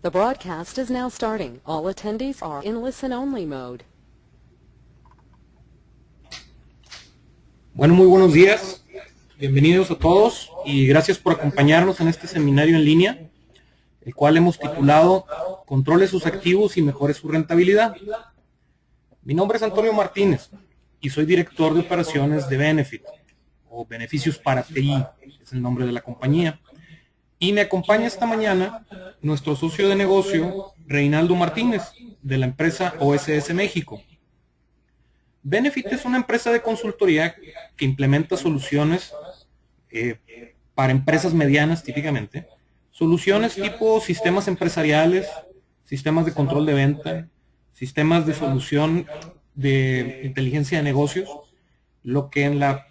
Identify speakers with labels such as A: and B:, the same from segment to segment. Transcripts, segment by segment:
A: The broadcast is now starting. All attendees are in listen-only mode.
B: Bueno, muy buenos días. Bienvenidos a todos y gracias por acompañarnos en este seminario en línea, el cual hemos titulado Controle sus activos y mejore su rentabilidad. Mi nombre es Antonio Martínez y soy director de operaciones de Benefit, o Beneficios para TI, es el nombre de la compañía. Y me acompaña esta mañana nuestro socio de negocio, Reinaldo Martínez, de la empresa OSS México. Benefit es una empresa de consultoría que implementa soluciones para empresas medianas típicamente, soluciones tipo sistemas empresariales, sistemas de control de venta, sistemas de solución de inteligencia de negocios, lo que en la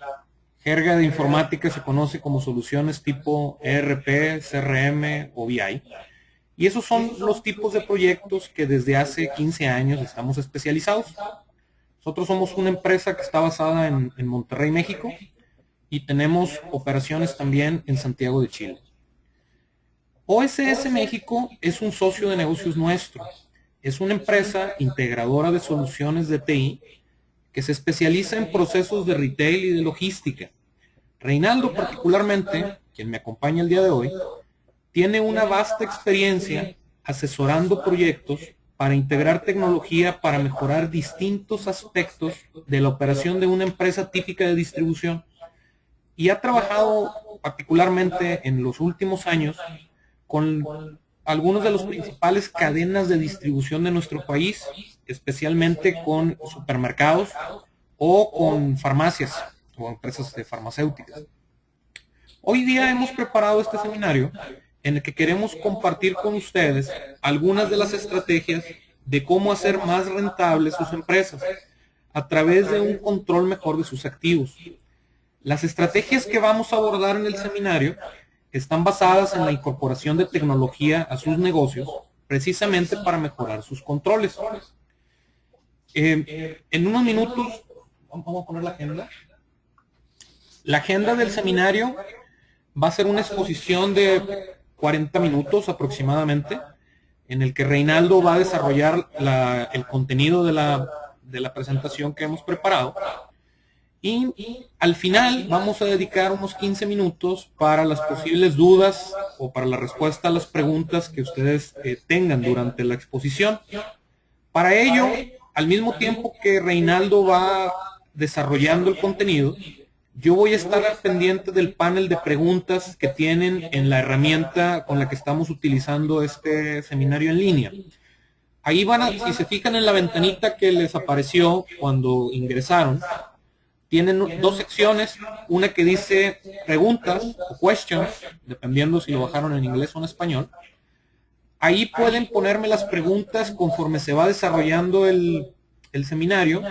B: jerga de informática se conoce como soluciones tipo ERP, CRM o BI. Y esos son los tipos de proyectos que desde hace 15 años estamos especializados. Nosotros somos una empresa que está basada en Monterrey, México, y tenemos operaciones también en Santiago de Chile. OSS México es un socio de negocios nuestro. Es una empresa integradora de soluciones de TI que se especializa en procesos de retail y de logística. Reinaldo, particularmente, quien me acompaña el día de hoy, tiene una vasta experiencia asesorando proyectos para integrar tecnología para mejorar distintos aspectos de la operación de una empresa típica de distribución. Y ha trabajado particularmente en los últimos años con algunos de los principales cadenas de distribución de nuestro país, especialmente con supermercados o con farmacias o empresas farmacéuticas. Hoy día hemos preparado este seminario en el que queremos compartir con ustedes algunas de las estrategias de cómo hacer más rentables sus empresas a través de un control mejor de sus activos. Las estrategias que vamos a abordar en el seminario están basadas en la incorporación de tecnología a sus negocios, precisamente para mejorar sus controles. En unos minutos, vamos a poner la agenda. La agenda del seminario va a ser una exposición de 40 minutos aproximadamente, en el que Reinaldo va a desarrollar el contenido de la presentación que hemos preparado. Y al final vamos a dedicar unos 15 minutos para las posibles dudas o para la respuesta a las preguntas que ustedes tengan durante la exposición. Para ello, al mismo tiempo que Reinaldo va desarrollando el contenido, yo voy a estar al pendiente del panel de preguntas que tienen en la herramienta con la que estamos utilizando este seminario en línea. Ahí si se fijan en la ventanita que les apareció cuando ingresaron, tienen dos secciones, una que dice preguntas o questions, dependiendo si lo bajaron en inglés o en español. Ahí pueden ponerme las preguntas conforme se va desarrollando el seminario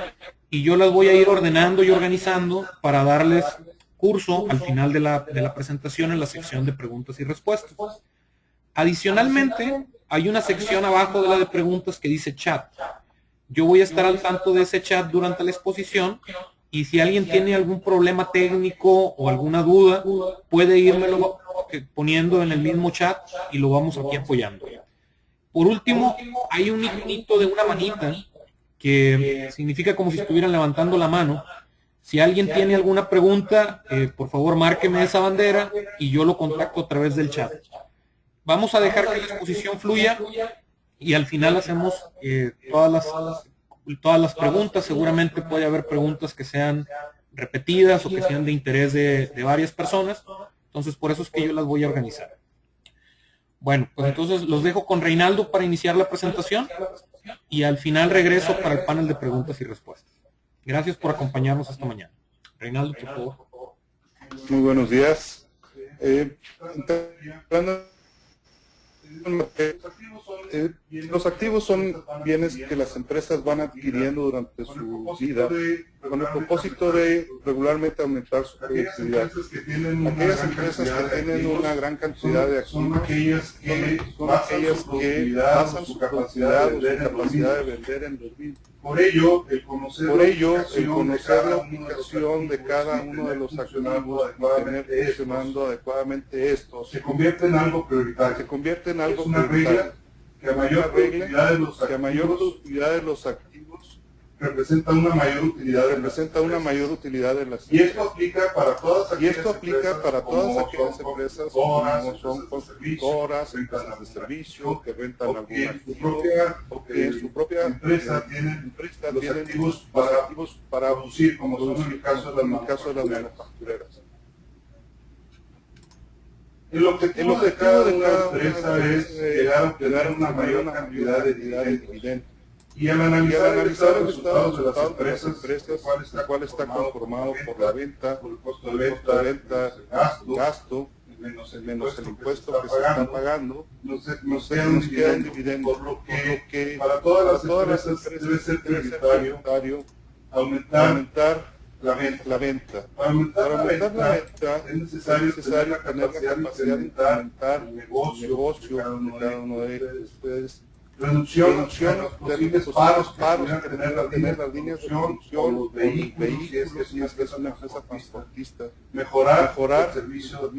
B: y yo las voy a ir ordenando y organizando para darles curso al final de la presentación en la sección de preguntas y respuestas. Adicionalmente, hay una sección abajo de la de preguntas que dice chat. Yo voy a estar al tanto de ese chat durante la exposición y si alguien tiene algún problema técnico o alguna duda, puede írmelo poniendo en el mismo chat y lo vamos aquí apoyando. Por último, hay un iconito de una manita que significa como si estuvieran levantando la mano. Si alguien tiene alguna pregunta, por favor márqueme esa bandera y yo lo contacto a través del chat. Vamos a dejar que la exposición fluya y al final hacemos todas las preguntas. Seguramente puede haber preguntas que sean repetidas o que sean de interés de varias personas. Entonces por eso es que yo las voy a organizar. Bueno, pues entonces los dejo con Reinaldo para iniciar la presentación y al final regreso para el panel de preguntas y respuestas. Gracias por acompañarnos esta mañana. Reinaldo, por favor.
C: Muy buenos días. Los activos son bienes que las empresas van adquiriendo durante su vida con el propósito de regularmente aumentar su productividad. Aquellas empresas que tienen una gran cantidad de activos son aquellas que basan su capacidad o su capacidad de vender en los mismos.
D: Por ello, el conocer
C: la aplicación de cada uno de los activos y tener funcionando adecuadamente estos
D: se convierte en algo prioritario.
C: Es que a mayor productividad de los activos representa una mayor utilidad de las empresas. Y esto aplica para todas aquellas empresas como son constructoras, empresas de servicio, que rentan algún activo, o que en su propia empresa tienen los activos para producir, como son en el caso de las manufactureras. El objetivo de cada empresa es llegar a obtener una mayor cantidad de dividendos. Y al analizar el estado de resultados de las empresas, el cual está conformado por la venta, por el costo de venta, el gasto, menos el impuesto que se está pagando, nos queda un dividendo, por lo que para todas las empresas debe ser prioritario aumentar la venta. Para aumentar la venta es necesario tener la capacidad de incrementar el negocio de cada uno de ustedes. Reducción de los posibles paros que tener las líneas de producción, los vehículos, si es que es una empresa transportista, mejorar el servicio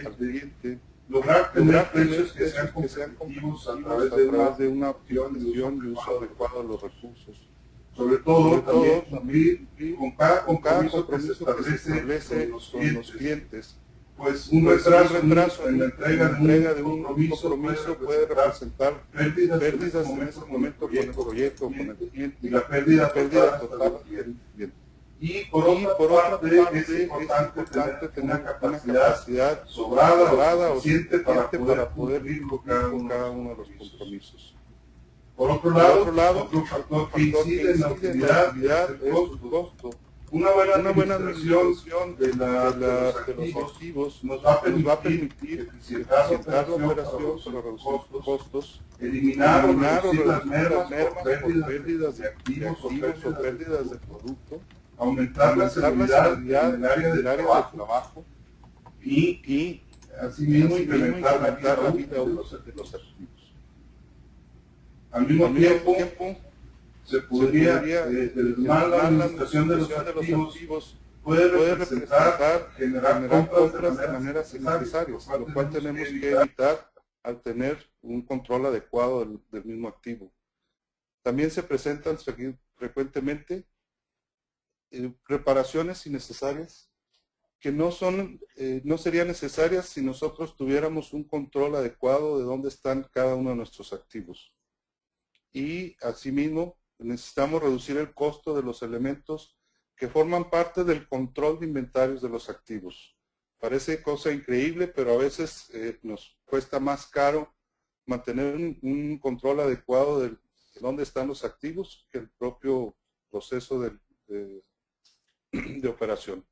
C: al cliente, lograr tener precios que sean competitivos a través de una optimización y uso adecuado de los recursos. Sobre todo también cumplir con cada compromiso que se establece con los clientes. Pues un retraso en la entrega de un compromiso puede representar pérdidas en ese momento con el proyecto, con el cliente, y la pérdida total del cliente. Y por otra parte es importante tener una capacidad sobrada o suficiente para poder cumplir con cada uno de los compromisos. Por otro lado, otro factor que incide en la utilidad es el costo. Una buena administración de los activos nos va a permitir eficientar la operación para reducir los costos, eliminar o reducir las mermas por pérdidas de activos o pérdidas de producto, aumentar la seguridad en el área de trabajo y asimismo incrementar la vida útil de los activos. Al mismo tiempo, se podría, la administración de los activos puede representar generar compras de maneras innecesarias, lo cual tenemos que evitar al tener un control adecuado del mismo activo. También se presentan frecuentemente reparaciones innecesarias que no serían necesarias si nosotros tuviéramos un control adecuado de dónde están cada uno de nuestros activos. Y asimismo, necesitamos reducir el costo de los elementos que forman parte del control de inventarios de los activos. Parece cosa increíble, pero a veces nos cuesta más caro mantener un control adecuado de dónde están los activos que el propio proceso de operación.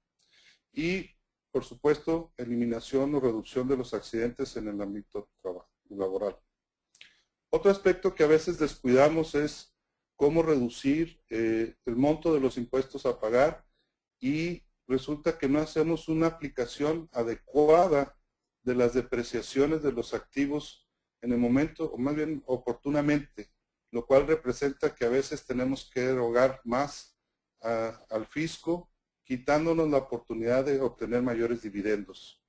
C: Y, por supuesto, eliminación o reducción de los accidentes en el ámbito laboral. Otro aspecto que a veces descuidamos es cómo reducir el monto de los impuestos a pagar, y resulta que no hacemos una aplicación adecuada de las depreciaciones de los activos en el momento, o más bien oportunamente, lo cual representa que a veces tenemos que erogar más al fisco, quitándonos la oportunidad de obtener mayores dividendos.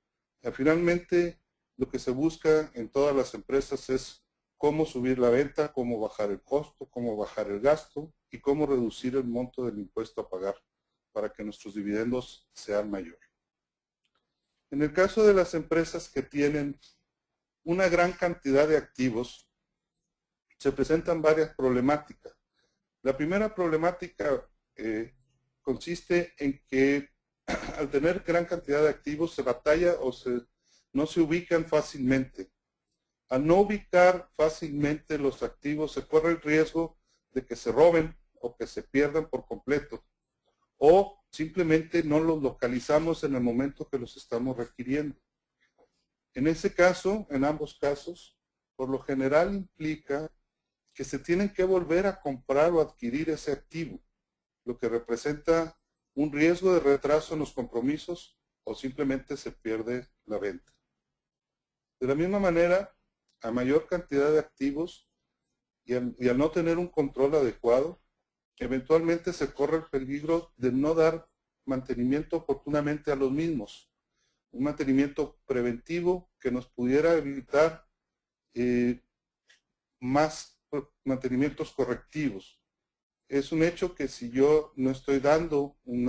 C: Finalmente, lo que se busca en todas las empresas es cómo subir la venta, cómo bajar el costo, cómo bajar el gasto y cómo reducir el monto del impuesto a pagar para que nuestros dividendos sean mayores. En el caso de las empresas que tienen una gran cantidad de activos, se presentan varias problemáticas. La primera problemática consiste en que al tener gran cantidad de activos se batalla o no se ubican fácilmente. Al no ubicar fácilmente los activos, se corre el riesgo de que se roben o que se pierdan por completo, o simplemente no los localizamos en el momento que los estamos requiriendo. En ese caso, en ambos casos, por lo general implica que se tienen que volver a comprar o adquirir ese activo, lo que representa un riesgo de retraso en los compromisos o simplemente se pierde la venta. De la misma manera, a mayor cantidad de activos y al no tener un control adecuado, eventualmente se corre el peligro de no dar mantenimiento oportunamente a los mismos. Un mantenimiento preventivo que nos pudiera evitar más mantenimientos correctivos. Es un hecho que si yo no estoy dando un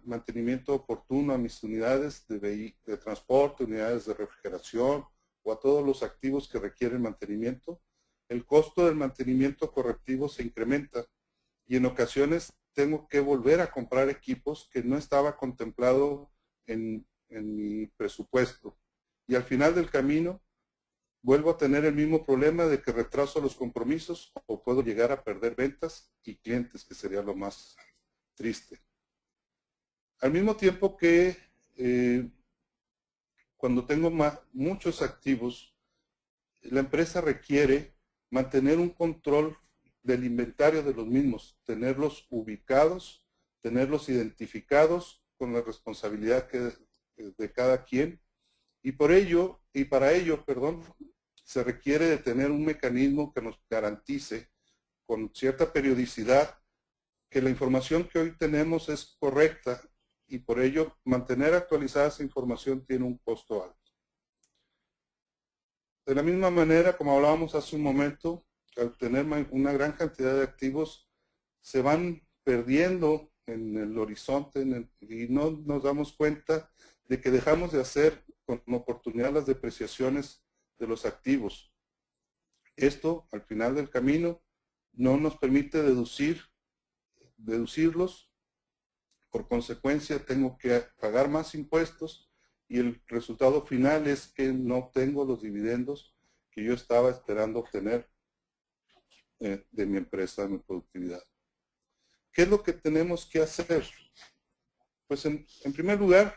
C: mantenimiento oportuno a mis unidades de transporte, unidades de refrigeración o a todos los activos que requieren mantenimiento, el costo del mantenimiento correctivo se incrementa y en ocasiones tengo que volver a comprar equipos que no estaba contemplado en mi presupuesto. Y al final del camino vuelvo a tener el mismo problema de que retraso los compromisos o puedo llegar a perder ventas y clientes, que sería lo más triste. Al mismo tiempo que cuando tengo muchos activos, la empresa requiere mantener un control del inventario de los mismos, tenerlos ubicados, tenerlos identificados con la responsabilidad de cada quien. Y para ello, se requiere de tener un mecanismo que nos garantice con cierta periodicidad que la información que hoy tenemos es correcta y por ello mantener actualizada esa información tiene un costo alto. De la misma manera, como hablábamos hace un momento, al tener una gran cantidad de activos, se van perdiendo en el horizonte y no nos damos cuenta de que dejamos de hacer con oportunidad las depreciaciones de los activos. Esto, al final del camino, no nos permite deducirlos. Por consecuencia, tengo que pagar más impuestos y el resultado final es que no obtengo los dividendos que yo estaba esperando obtener de mi empresa, de mi productividad. ¿Qué es lo que tenemos que hacer? Pues en primer lugar,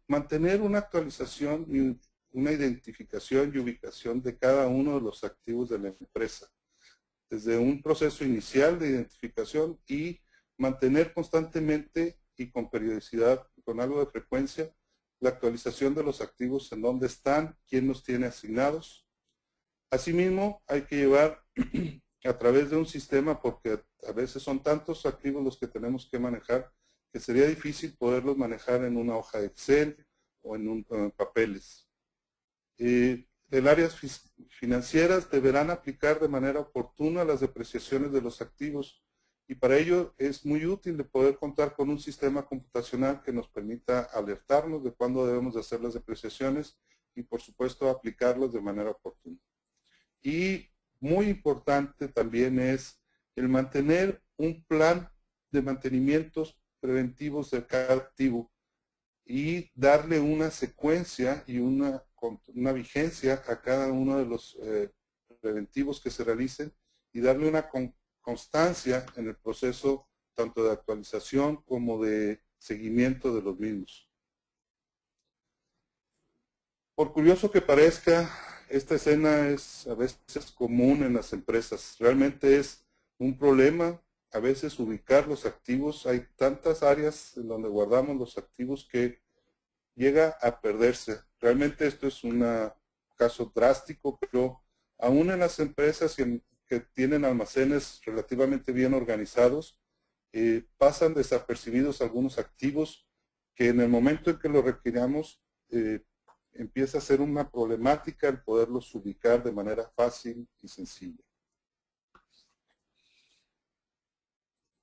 C: mantener una actualización y una identificación y ubicación de cada uno de los activos de la empresa, desde un proceso inicial de identificación y mantener constantemente y con periodicidad, con algo de frecuencia, la actualización de los activos, en dónde están, quién los tiene asignados. Asimismo, hay que llevar a través de un sistema, porque a veces son tantos activos los que tenemos que manejar, que sería difícil poderlos manejar en una hoja de Excel o en papeles. El áreas financieras deberán aplicar de manera oportuna las depreciaciones de los activos y para ello es muy útil de poder contar con un sistema computacional que nos permita alertarnos de cuándo debemos de hacer las depreciaciones y por supuesto aplicarlos de manera oportuna. Y muy importante también es el mantener un plan de mantenimientos preventivos de cada activo y darle una secuencia y una vigencia a cada uno de los preventivos que se realicen y darle una constancia en el proceso tanto de actualización como de seguimiento de los mismos. Por curioso que parezca, esta escena es a veces común en las empresas. Realmente es un problema a veces ubicar los activos. Hay tantas áreas en donde guardamos los activos que llega a perderse. Realmente esto es un caso drástico, pero aún en las empresas que tienen almacenes relativamente bien organizados, pasan desapercibidos algunos activos que en el momento en que los requiramos empieza a ser una problemática el poderlos ubicar de manera fácil y sencilla.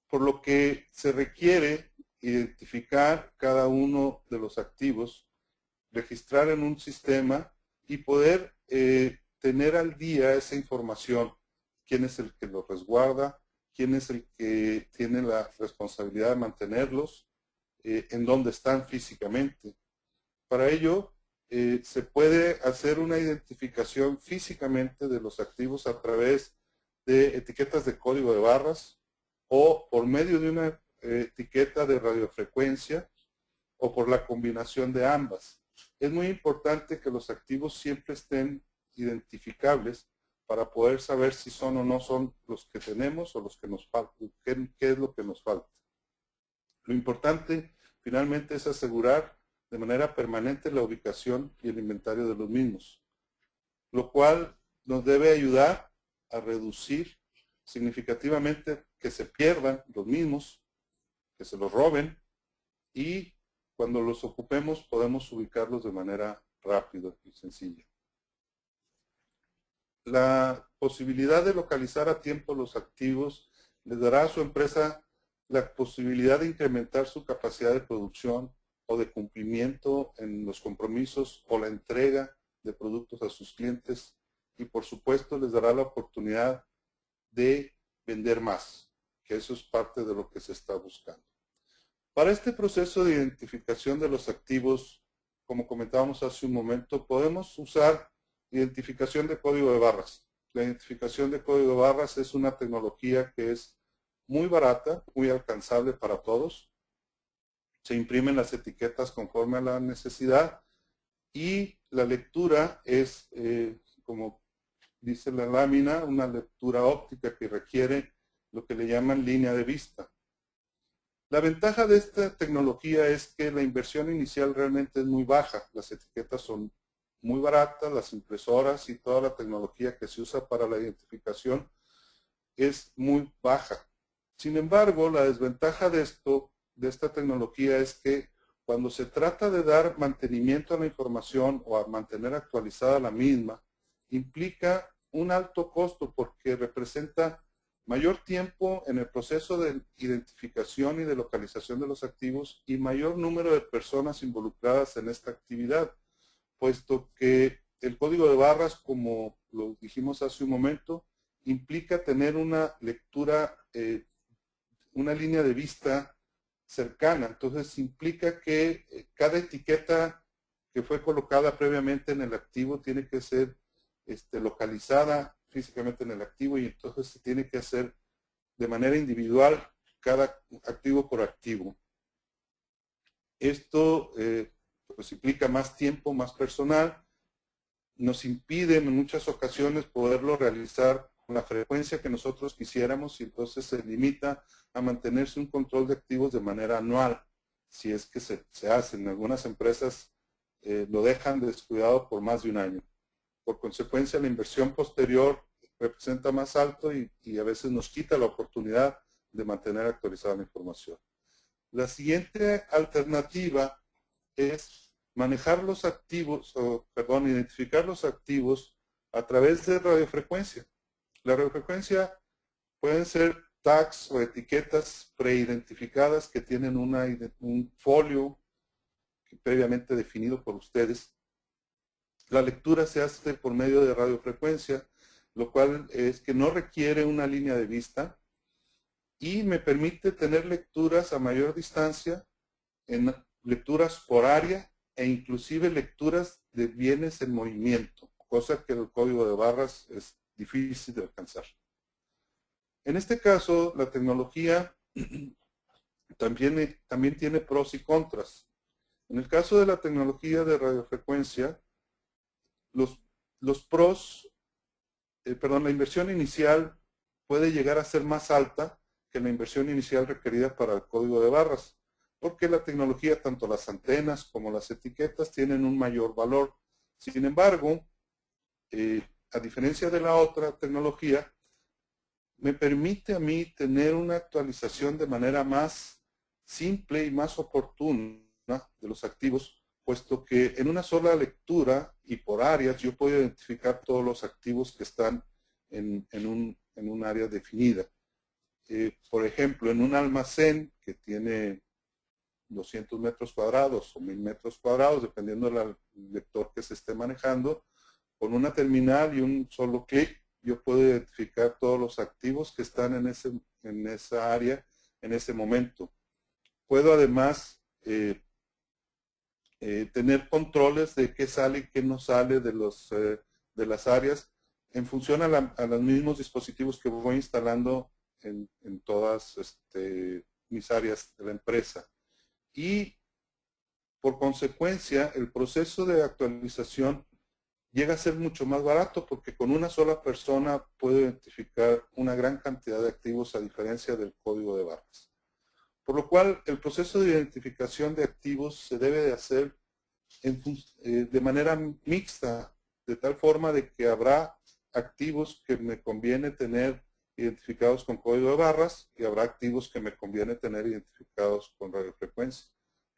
C: Por lo que se requiere identificar cada uno de los activos, registrar en un sistema y poder tener al día esa información. ¿Quién es el que los resguarda? ¿Quién es el que tiene la responsabilidad de mantenerlos? ¿En dónde están físicamente? Para ello, se puede hacer una identificación físicamente de los activos a través de etiquetas de código de barras o por medio de una etiqueta de radiofrecuencia o por la combinación de ambas. Es muy importante que los activos siempre estén identificables para poder saber si son o no son los que tenemos o los que nos faltan, qué es lo que nos falta. Lo importante finalmente es asegurar de manera permanente la ubicación y el inventario de los mismos, lo cual nos debe ayudar a reducir significativamente que se pierdan los mismos, que se los roben y cuando los ocupemos podemos ubicarlos de manera rápida y sencilla. posibilidad de localizar a tiempo los activos les dará a su empresa la posibilidad de incrementar su capacidad de producción o de cumplimiento en los compromisos o la entrega de productos a sus clientes y por supuesto les dará la oportunidad de vender más, que eso es parte de lo que se está buscando. Para este proceso de identificación de los activos, como comentábamos hace un momento, podemos usar identificación de código de barras. La identificación de código de barras es una tecnología que es muy barata, muy alcanzable para todos. Se imprimen las etiquetas conforme a la necesidad y la lectura es, como dice la lámina, una lectura óptica que requiere lo que le llaman línea de vista. La ventaja de esta tecnología es que la inversión inicial realmente es muy baja. Las etiquetas son muy baratas, las impresoras y toda la tecnología que se usa para la identificación es muy baja. Sin embargo, la desventaja de esta tecnología es que cuando se trata de dar mantenimiento a la información o a mantener actualizada la misma, implica un alto costo porque representa mayor tiempo en el proceso de identificación y de localización de los activos y mayor número de personas involucradas en esta actividad, puesto que el código de barras, como lo dijimos hace un momento, implica tener una lectura, una línea de vista cercana. Entonces implica que cada etiqueta que fue colocada previamente en el activo tiene que ser localizada físicamente en el activo y entonces se tiene que hacer de manera individual cada activo por activo. Esto pues implica más tiempo, más personal, nos impide en muchas ocasiones poderlo realizar con la frecuencia que nosotros quisiéramos y entonces se limita a mantenerse un control de activos de manera anual, si es que se hace. En algunas empresas lo dejan descuidado por más de un año. Por consecuencia, la inversión posterior representa más alto y a veces nos quita la oportunidad de mantener actualizada la información. La siguiente alternativa es manejar los activos, identificar los activos a través de radiofrecuencia. La radiofrecuencia pueden ser tags o etiquetas preidentificadas que tienen un folio previamente definido por ustedes. La lectura se hace por medio de radiofrecuencia, lo cual es que no requiere una línea de vista y me permite tener lecturas a mayor distancia, en lecturas por área e inclusive lecturas de bienes en movimiento, cosa que el código de barras es difícil de alcanzar. En este caso, la tecnología también tiene pros y contras. En el caso de la tecnología de radiofrecuencia, los pros, la inversión inicial puede llegar a ser más alta que la inversión inicial requerida para el código de barras, porque la tecnología, tanto las antenas como las etiquetas, tienen un mayor valor. Sin embargo, a diferencia de la otra tecnología, me permite a mí tener una actualización de manera más simple y más oportuna de los activos, puesto que en una sola lectura y por áreas yo puedo identificar todos los activos que están en un área definida. Por ejemplo, en un almacén que tiene 200 metros cuadrados o 1000 metros cuadrados, dependiendo del lector que se esté manejando, con una terminal y un solo clic, yo puedo identificar todos los activos que están en esa área en ese momento. Puedo además tener controles de qué sale y qué no sale de las áreas en función a los mismos dispositivos que voy instalando en todas mis áreas de la empresa. Y por consecuencia, el proceso de actualización llega a ser mucho más barato porque con una sola persona puedo identificar una gran cantidad de activos a diferencia del código de barras. Por lo cual, el proceso de identificación de activos se debe de hacer de manera mixta, de tal forma de que habrá activos que me conviene tener identificados con código de barras y habrá activos que me conviene tener identificados con radiofrecuencia.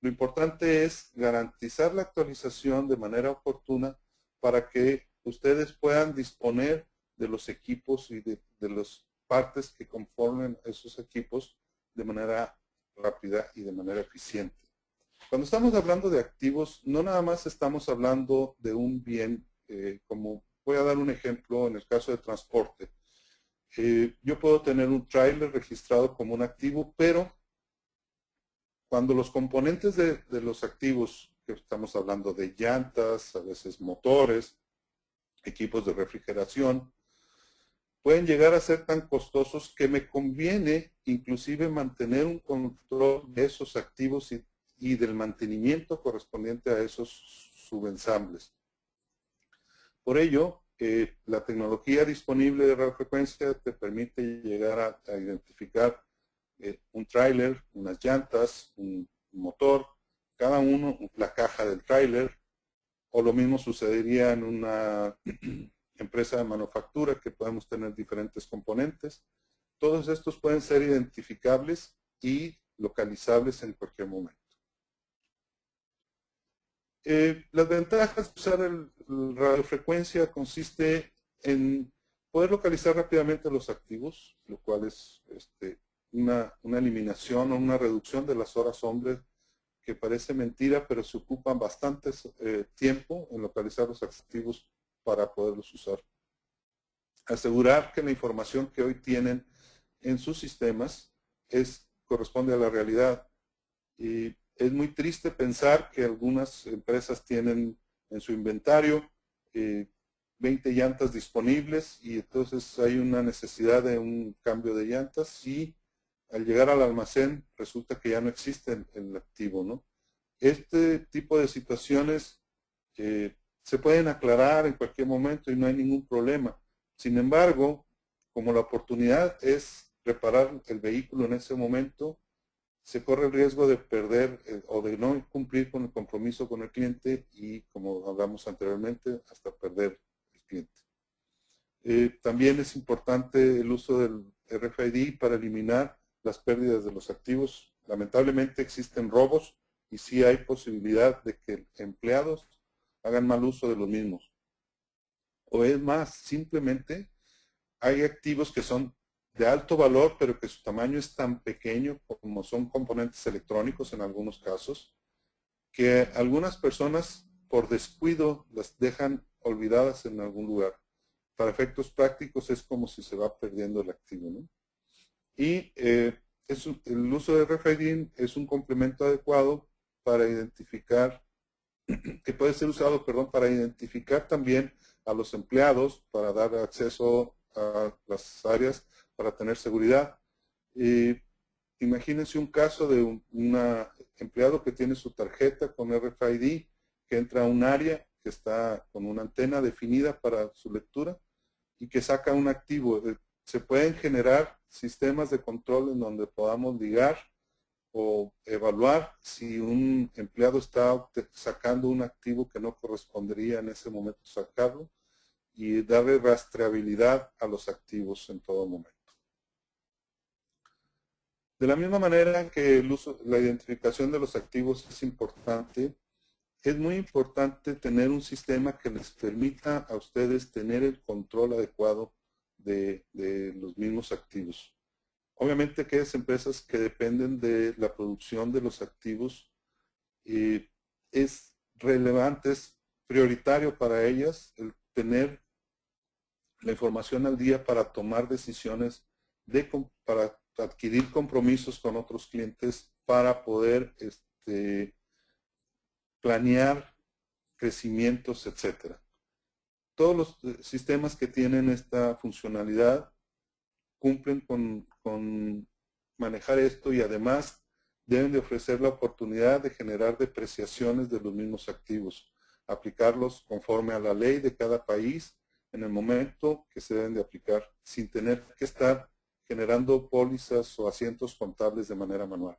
C: Lo importante es garantizar la actualización de manera oportuna para que ustedes puedan disponer de los equipos y de las partes que conforman esos equipos de manera rápida y de manera eficiente. Cuando estamos hablando de activos, no nada más estamos hablando de un bien, como voy a dar un ejemplo en el caso de transporte. Yo puedo tener un tráiler registrado como un activo, pero cuando los componentes de los activos, que estamos hablando de llantas, a veces motores, equipos de refrigeración, pueden llegar a ser tan costosos que me conviene inclusive mantener un control de esos activos y del mantenimiento correspondiente a esos subensambles. Por ello, la tecnología disponible de radiofrecuencia te permite llegar a identificar un tráiler, unas llantas, un motor, cada uno, la caja del tráiler, o lo mismo sucedería en una empresa de manufactura que podemos tener diferentes componentes. Todos estos pueden ser identificables y localizables en cualquier momento. Las ventajas de usar el radiofrecuencia consiste en poder localizar rápidamente los activos, lo cual es una eliminación o una reducción de las horas hombre, que parece mentira, pero se ocupan bastante tiempo en localizar los activos para poderlos usar. Asegurar que la información que hoy tienen en sus sistemas corresponde a la realidad. Y es muy triste pensar que algunas empresas tienen en su inventario 20 llantas disponibles y entonces hay una necesidad de un cambio de llantas y al llegar al almacén resulta que ya no existe el activo, ¿no? Este tipo de situaciones se pueden aclarar en cualquier momento y no hay ningún problema. Sin embargo, como la oportunidad es reparar el vehículo en ese momento, se corre el riesgo de perder o de no cumplir con el compromiso con el cliente y, como hablamos anteriormente, hasta perder el cliente. También es importante el uso del RFID para eliminar las pérdidas de los activos. Lamentablemente existen robos y sí hay posibilidad de que empleados hagan mal uso de los mismos. O es más, simplemente hay activos que son de alto valor, pero que su tamaño es tan pequeño como son componentes electrónicos en algunos casos, que algunas personas por descuido las dejan olvidadas en algún lugar. Para efectos prácticos es como si se va perdiendo el activo, ¿no? Y el uso de RFID es un complemento adecuado para identificar, que puede ser usado, perdón, para identificar también a los empleados, para dar acceso a las áreas, para tener seguridad. Imagínense un caso de un empleado que tiene su tarjeta con RFID, que entra a un área que está con una antena definida para su lectura y que saca un activo. Se pueden generar sistemas de control en donde podamos ligar o evaluar si un empleado está sacando un activo que no correspondería en ese momento sacarlo y darle rastreabilidad a los activos en todo momento. De la misma manera que la identificación de los activos es importante, es muy importante tener un sistema que les permita a ustedes tener el control adecuado de los mismos activos. Obviamente aquellas empresas que dependen de la producción de los activos, es relevante, es prioritario para ellas el tener la información al día para tomar decisiones, para adquirir compromisos con otros clientes, para poder planear crecimientos, etcétera. Todos los sistemas que tienen esta funcionalidad cumplen con manejar esto y además deben de ofrecer la oportunidad de generar depreciaciones de los mismos activos, aplicarlos conforme a la ley de cada país en el momento que se deben de aplicar, sin tener que estar generando pólizas o asientos contables de manera manual.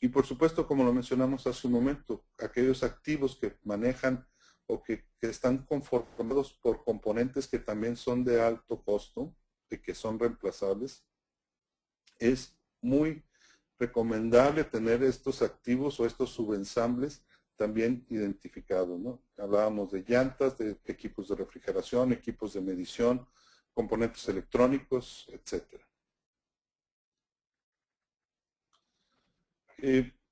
C: Y por supuesto, como lo mencionamos hace un momento, aquellos activos que manejan o que están conformados por componentes que también son de alto costo y que son reemplazables, es muy recomendable tener estos activos o estos subensambles también identificados, ¿no? Hablábamos de llantas, de equipos de refrigeración, equipos de medición, componentes electrónicos, etcétera.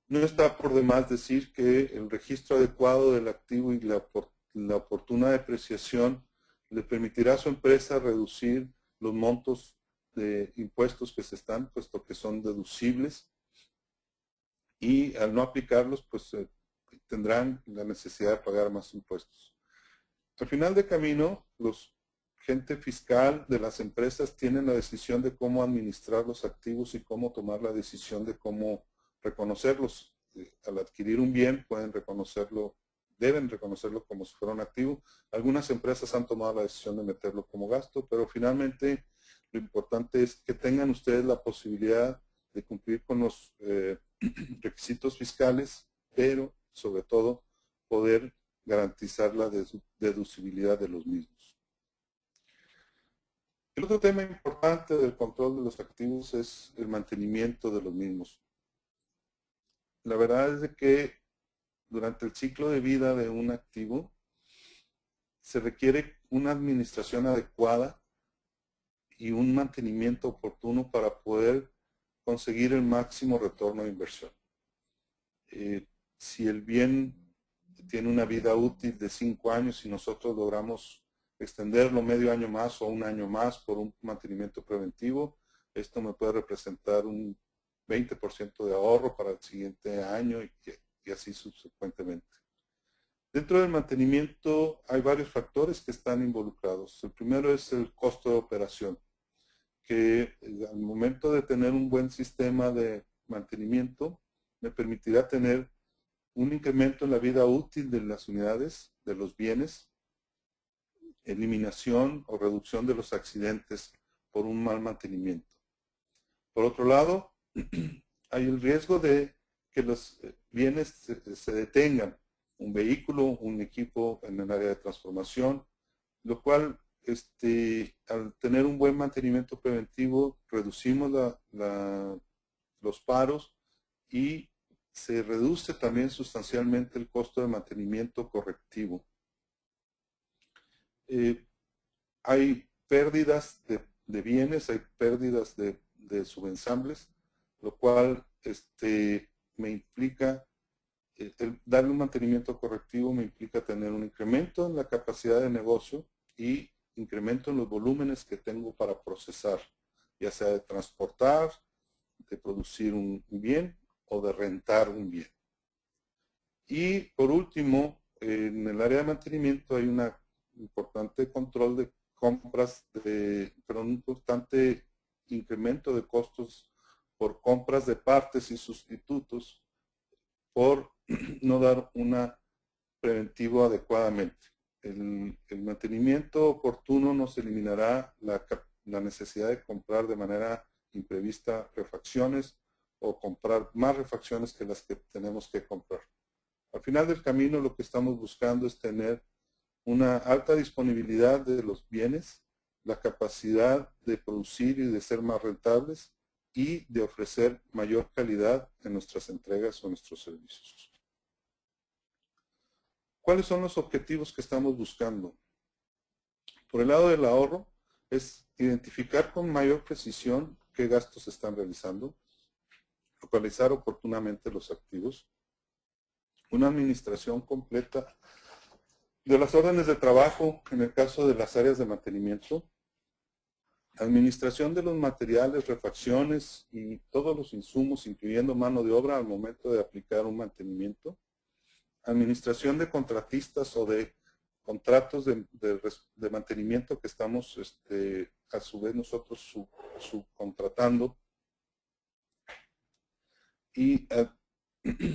C: No está por demás decir que el registro adecuado del activo y la oportuna depreciación le permitirá a su empresa reducir los montos de impuestos que se están, puesto que son deducibles, y al no aplicarlos, pues tendrán la necesidad de pagar más impuestos. Al final de camino, los gente fiscal de las empresas tienen la decisión de cómo administrar los activos y cómo tomar la decisión de cómo reconocerlos. Al adquirir un bien pueden reconocerlo, deben reconocerlo como si fuera un activo. Algunas empresas han tomado la decisión de meterlo como gasto, pero finalmente lo importante es que tengan ustedes la posibilidad de cumplir con los requisitos fiscales, pero sobre todo poder garantizar la deducibilidad de los mismos. El otro tema importante del control de los activos es el mantenimiento de los mismos. La verdad es de que durante el ciclo de vida de un activo se requiere una administración adecuada y un mantenimiento oportuno para poder conseguir el máximo retorno de inversión. Si el bien tiene una vida útil de 5 años y nosotros logramos extenderlo medio año más o un año más por un mantenimiento preventivo, esto me puede representar un 20% de ahorro para el siguiente año y así subsecuentemente. Dentro del mantenimiento hay varios factores que están involucrados. El primero es el costo de operación, que al momento de tener un buen sistema de mantenimiento me permitirá tener un incremento en la vida útil de las unidades, de los bienes, eliminación o reducción de los accidentes por un mal mantenimiento. Por otro lado, hay el riesgo de que los bienes se detengan, un vehículo, un equipo en el área de transformación, lo cual al tener un buen mantenimiento preventivo reducimos los paros y se reduce también sustancialmente el costo de mantenimiento correctivo. Hay pérdidas de bienes, hay pérdidas de subensambles, lo cual me implica, darle un mantenimiento correctivo me implica tener un incremento en la capacidad de negocio y incremento en los volúmenes que tengo para procesar, ya sea de transportar, de producir un bien o de rentar un bien. Y por último, en el área de mantenimiento hay un importante control de compras, pero un importante incremento de costos por compras de partes y sustitutos por no dar una preventivo adecuadamente. El mantenimiento oportuno nos eliminará la necesidad de comprar de manera imprevista refacciones o comprar más refacciones que las que tenemos que comprar. Al final del camino lo que estamos buscando es tener una alta disponibilidad de los bienes, la capacidad de producir y de ser más rentables y de ofrecer mayor calidad en nuestras entregas o nuestros servicios. ¿Cuáles son los objetivos que estamos buscando? Por el lado del ahorro, es identificar con mayor precisión qué gastos se están realizando, localizar oportunamente los activos, una administración completa de las órdenes de trabajo en el caso de las áreas de mantenimiento, administración de los materiales, refacciones y todos los insumos, incluyendo mano de obra al momento de aplicar un mantenimiento, administración de contratistas o de contratos de mantenimiento que estamos a su vez nosotros subcontratando. Y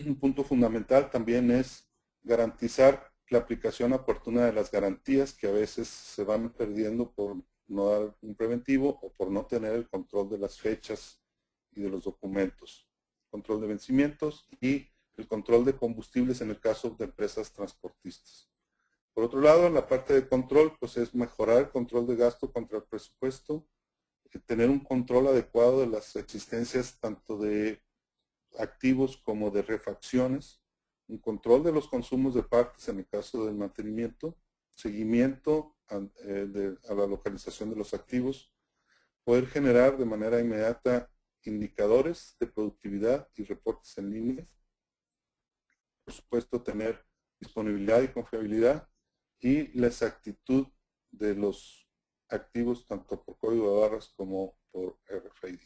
C: un punto fundamental también es garantizar la aplicación oportuna de las garantías que a veces se van perdiendo por no dar un preventivo o por no tener el control de las fechas y de los documentos, control de vencimientos y el control de combustibles en el caso de empresas transportistas. Por otro lado, la parte de control pues es mejorar el control de gasto contra el presupuesto, tener un control adecuado de las existencias tanto de activos como de refacciones, un control de los consumos de partes en el caso del mantenimiento, seguimiento a la localización de los activos, poder generar de manera inmediata indicadores de productividad y reportes en línea, por supuesto tener disponibilidad y confiabilidad y la exactitud de los activos tanto por código de barras como por RFID.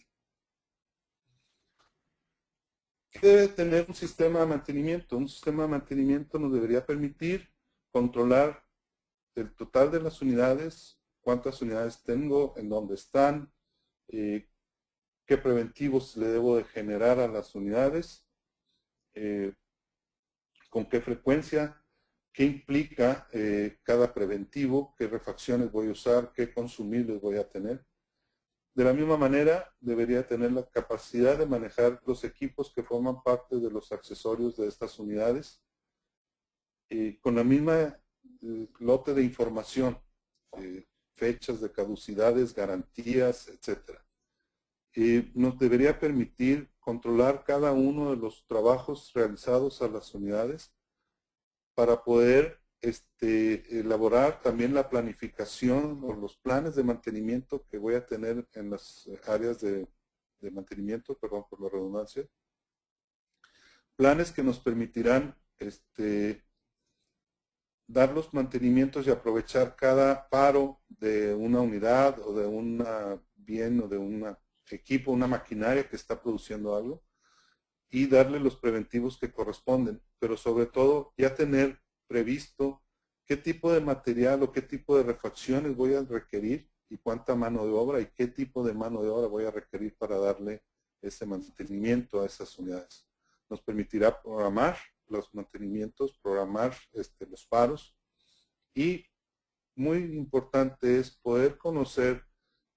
C: ¿Qué debe tener un sistema de mantenimiento? Un sistema de mantenimiento nos debería permitir controlar el total de las unidades, cuántas unidades tengo, en dónde están, qué preventivos le debo de generar a las unidades, con qué frecuencia, qué implica cada preventivo, qué refacciones voy a usar, qué consumibles voy a tener. De la misma manera, debería tener la capacidad de manejar los equipos que forman parte de los accesorios de estas unidades, con la misma lote de información, fechas de caducidades, garantías, etc. Nos debería permitir controlar cada uno de los trabajos realizados a las unidades para poder elaborar también la planificación o los planes de mantenimiento que voy a tener en las áreas de mantenimiento, perdón por la redundancia. Planes que nos permitirán dar los mantenimientos y aprovechar cada paro de una unidad o de un bien o de un equipo, una maquinaria que está produciendo algo y darle los preventivos que corresponden, pero sobre todo ya tener previsto qué tipo de material o qué tipo de refacciones voy a requerir y cuánta mano de obra y qué tipo de mano de obra voy a requerir para darle ese mantenimiento a esas unidades. Nos permitirá programar los mantenimientos, programar los paros y muy importante es poder conocer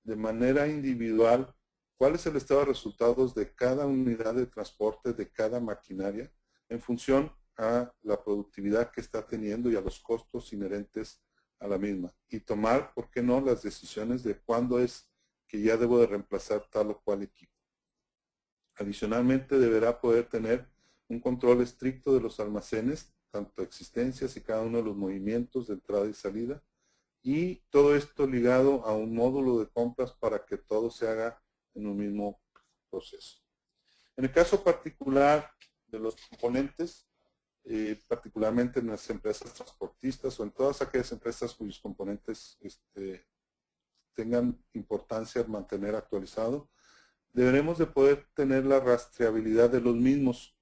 C: de manera individual cuál es el estado de resultados de cada unidad de transporte, de cada maquinaria, en función a la productividad que está teniendo y a los costos inherentes a la misma. Y tomar, ¿por qué no?, las decisiones de cuándo es que ya debo de reemplazar tal o cual equipo. Adicionalmente, deberá poder tener un control estricto de los almacenes, tanto existencias y cada uno de los movimientos de entrada y salida. Y todo esto ligado a un módulo de compras para que todo se haga en un mismo proceso. En el caso particular de los componentes, particularmente en las empresas transportistas o en todas aquellas empresas cuyos componentes tengan importancia mantener actualizado, deberemos de poder tener la rastreabilidad de los mismos,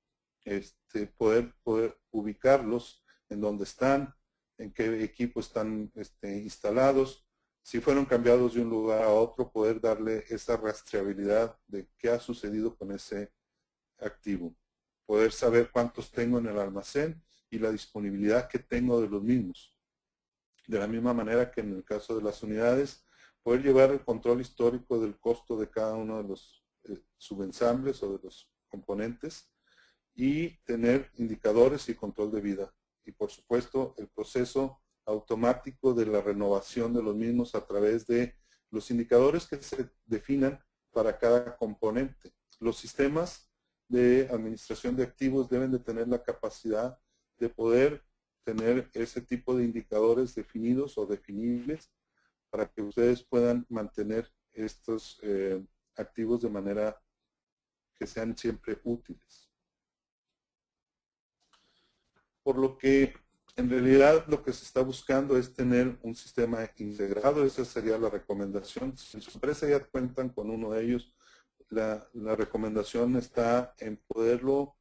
C: poder ubicarlos en dónde están, en qué equipo están instalados, si fueron cambiados de un lugar a otro, poder darle esa rastreabilidad de qué ha sucedido con ese activo. Poder saber cuántos tengo en el almacén y la disponibilidad que tengo de los mismos. De la misma manera que en el caso de las unidades, poder llevar el control histórico del costo de cada uno de los subensambles o de los componentes y tener indicadores y control de vida. Y por supuesto el proceso automático de la renovación de los mismos a través de los indicadores que se definan para cada componente. Los sistemas de administración de activos deben de tener la capacidad de poder tener ese tipo de indicadores definidos o definibles para que ustedes puedan mantener estos activos de manera que sean siempre útiles. Por lo que en realidad lo que se está buscando es tener un sistema integrado, esa sería la recomendación. Si en su empresa ya cuentan con uno de ellos, la recomendación está en poderlo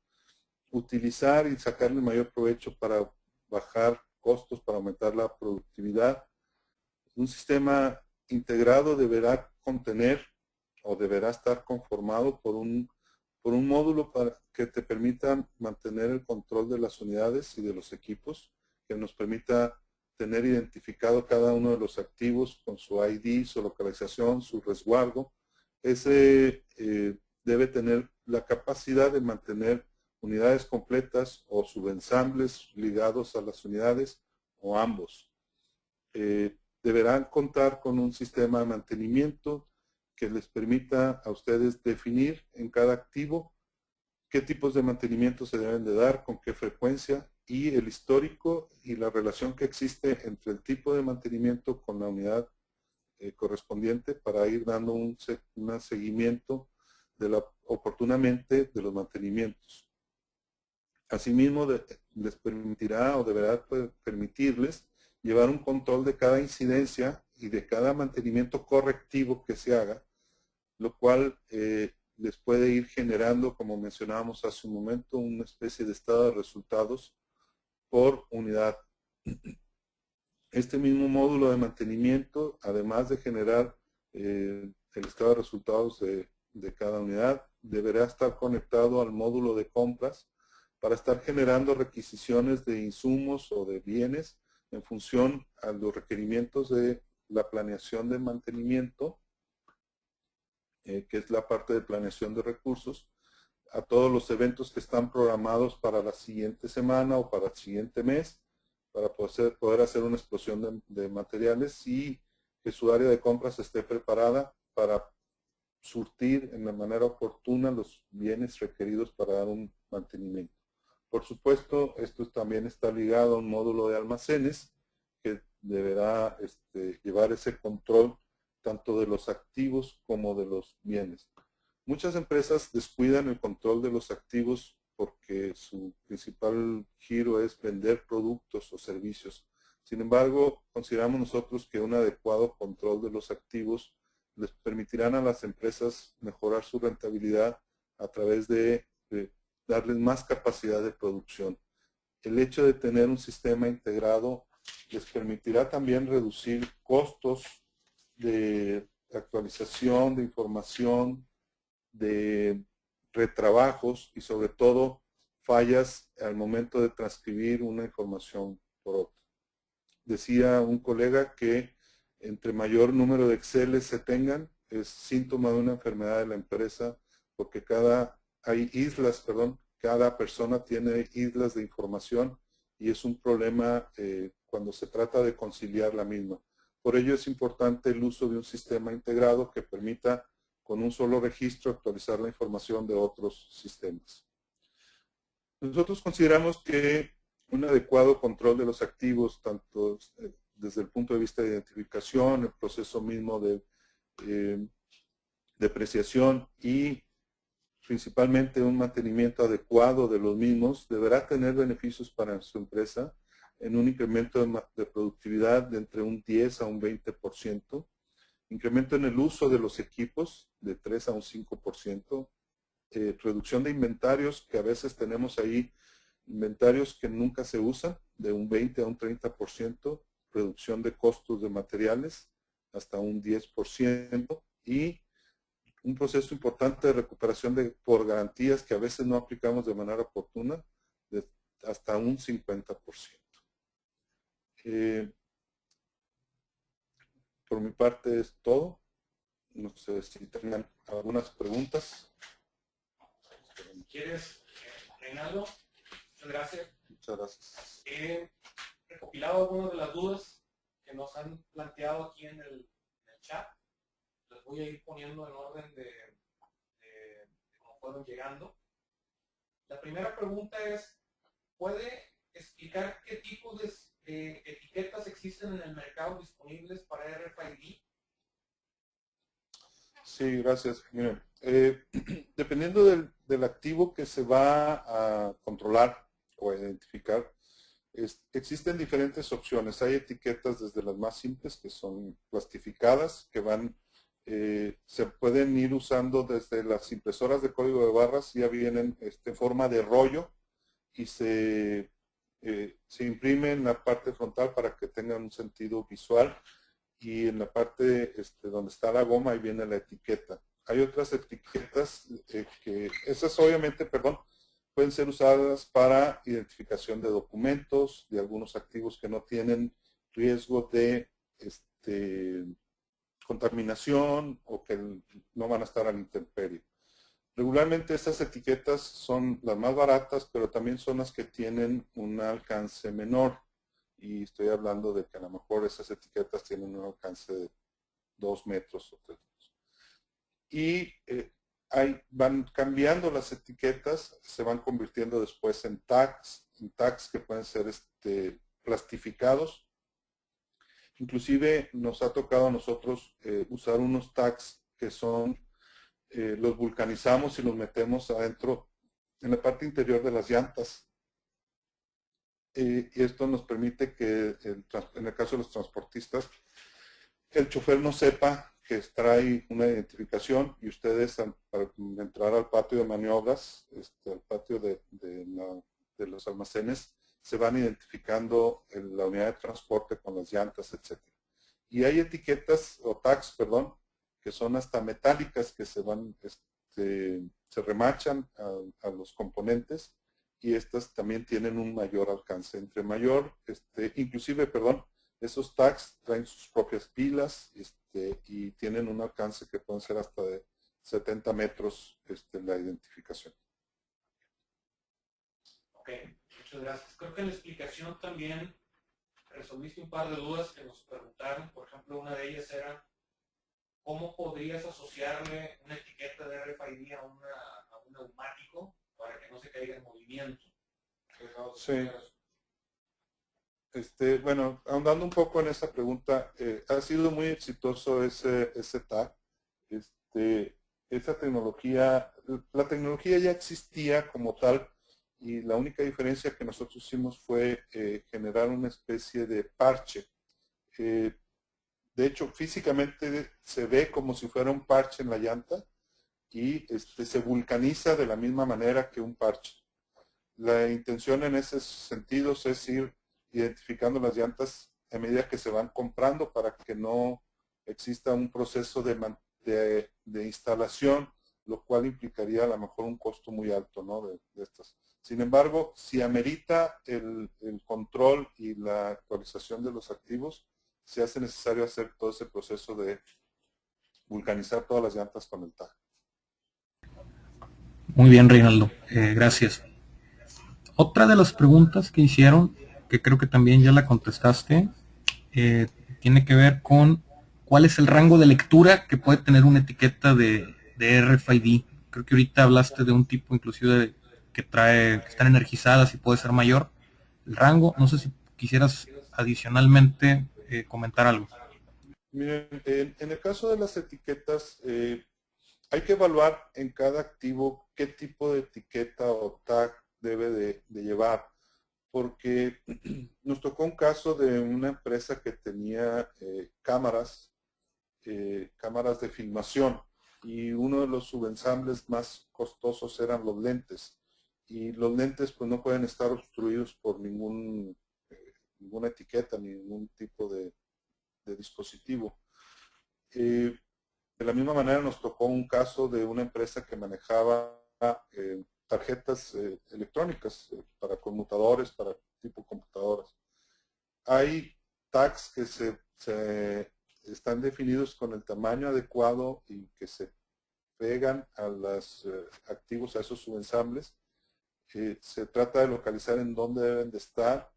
C: utilizar y sacarle mayor provecho para bajar costos, para aumentar la productividad. Un sistema integrado deberá contener o deberá estar conformado por un módulo para que te permita mantener el control de las unidades y de los equipos, que nos permita tener identificado cada uno de los activos con su ID, su localización, su resguardo. Ese debe tener la capacidad de mantener unidades completas o subensambles ligados a las unidades o ambos. Deberán contar con un sistema de mantenimiento que les permita a ustedes definir en cada activo qué tipos de mantenimiento se deben de dar, con qué frecuencia, y el histórico y la relación que existe entre el tipo de mantenimiento con la unidad correspondiente para ir dando un seguimiento oportunamente de los mantenimientos. Asimismo, les permitirá o deberá permitirles llevar un control de cada incidencia y de cada mantenimiento correctivo que se haga, lo cual les puede ir generando, como mencionábamos hace un momento, una especie de estado de resultados por unidad. Este mismo módulo de mantenimiento, además de generar el estado de resultados de cada unidad, deberá estar conectado al módulo de compras para estar generando requisiciones de insumos o de bienes en función a los requerimientos de la planeación de mantenimiento, que es la parte de planeación de recursos, a todos los eventos que están programados para la siguiente semana o para el siguiente mes, para poder hacer una explosión de materiales y que su área de compras esté preparada para surtir en la manera oportuna los bienes requeridos para dar un mantenimiento. Por supuesto, esto también está ligado a un módulo de almacenes que deberá llevar ese control tanto de los activos como de los bienes. Muchas empresas descuidan el control de los activos porque su principal giro es vender productos o servicios. Sin embargo, consideramos nosotros que un adecuado control de los activos les permitirán a las empresas mejorar su rentabilidad a través de darles más capacidad de producción. El hecho de tener un sistema integrado les permitirá también reducir costos de actualización, de información, de retrabajos y sobre todo fallas al momento de transcribir una información por otra. Decía un colega que entre mayor número de Excel se tengan es síntoma de una enfermedad de la empresa porque cada persona tiene islas de información y es un problema cuando se trata de conciliar la misma. Por ello es importante el uso de un sistema integrado que permita con un solo registro actualizar la información de otros sistemas. Nosotros consideramos que un adecuado control de los activos, tanto desde el punto de vista de identificación, el proceso mismo de depreciación y principalmente un mantenimiento adecuado de los mismos, deberá tener beneficios para su empresa en un incremento de productividad de entre un 10 a un 20%, incremento en el uso de los equipos de 3 a un 5%, reducción de inventarios, que a veces tenemos ahí inventarios que nunca se usan, de un 20 a un 30%, reducción de costos de materiales hasta un 10% y un proceso importante de recuperación por garantías que a veces no aplicamos de manera oportuna, de hasta un 50%. Por mi parte es todo. No sé si tengan algunas preguntas.
B: ¿Quieres, Reinaldo? Muchas gracias.
C: Muchas gracias.
B: He recopilado algunas de las dudas que nos han planteado aquí en el chat. Las voy a ir poniendo en orden de cómo fueron llegando. La primera pregunta es, ¿puede explicar qué tipo de etiquetas existen en el mercado disponibles para RFID?
C: Sí, gracias. Miren, dependiendo del activo que se va a controlar o a identificar, existen diferentes opciones. Hay etiquetas desde las más simples, que son plastificadas, que se pueden ir usando desde las impresoras de código de barras, ya vienen en forma de rollo y se imprime en la parte frontal para que tengan un sentido visual y en la parte donde está la goma ahí viene la etiqueta. Hay otras etiquetas que esas obviamente, pueden ser usadas para identificación de documentos, de algunos activos que no tienen riesgo de contaminación o que no van a estar a la intemperie. Regularmente estas etiquetas son las más baratas, pero también son las que tienen un alcance menor. Y estoy hablando de que a lo mejor esas etiquetas tienen un alcance de 2 metros o 3 metros. Y van cambiando las etiquetas, se van convirtiendo después en tags que pueden ser plastificados. Inclusive nos ha tocado a nosotros usar unos tags que son, los vulcanizamos y los metemos adentro en la parte interior de las llantas. Y esto nos permite que, en el caso de los transportistas, el chofer no sepa que trae una identificación y ustedes para entrar al patio de maniobras, al patio de los almacenes, se van identificando en la unidad de transporte con las llantas, etc. Y hay etiquetas, o tags, perdón, que son hasta metálicas que se remachan a los componentes, y estas también tienen un mayor alcance. Entre mayor, inclusive, perdón, esos tags traen sus propias pilas y tienen un alcance que pueden ser hasta de 70 metros la identificación.
B: Ok, muchas gracias. Creo que en la explicación también resolviste un par de dudas que nos preguntaron. Por ejemplo, una de ellas era ¿cómo podrías asociarle una etiqueta de RFID a un neumático para que no se caiga en movimiento?
C: Sí. Bueno, ahondando un poco en esa pregunta, ha sido muy exitoso ese tag. Esa tecnología, la tecnología ya existía como tal, y la única diferencia que nosotros hicimos fue generar una especie de parche. De hecho, físicamente se ve como si fuera un parche en la llanta y se vulcaniza de la misma manera que un parche. La intención en esos sentidos es ir identificando las llantas a medida que se van comprando para que no exista un proceso de instalación, lo cual implicaría a lo mejor un costo muy alto, ¿no? de estas. Sin embargo, si amerita el control y la actualización de los activos, se hace necesario hacer todo ese proceso de vulcanizar todas las llantas con el tag.
B: Muy bien, Reinaldo. Gracias. Otra de las preguntas que hicieron, que creo que también ya la contestaste, tiene que ver con cuál es el rango de lectura que puede tener una etiqueta de RFID. Creo que ahorita hablaste de un tipo inclusive que están energizadas y puede ser mayor. El rango, no sé si quisieras adicionalmente comentar algo.
C: Miren, en el caso de las etiquetas, hay que evaluar en cada activo qué tipo de etiqueta o tag debe de llevar, porque nos tocó un caso de una empresa que tenía cámaras de filmación, y uno de los subensambles más costosos eran los lentes, y los lentes pues no pueden estar obstruidos por ninguna etiqueta, ningún tipo de dispositivo. De la misma manera nos tocó un caso de una empresa que manejaba tarjetas electrónicas para conmutadores, para tipo computadoras. Hay tags que se están definidos con el tamaño adecuado y que se pegan a los activos, a esos subensambles. Se trata de localizar en dónde deben de estar.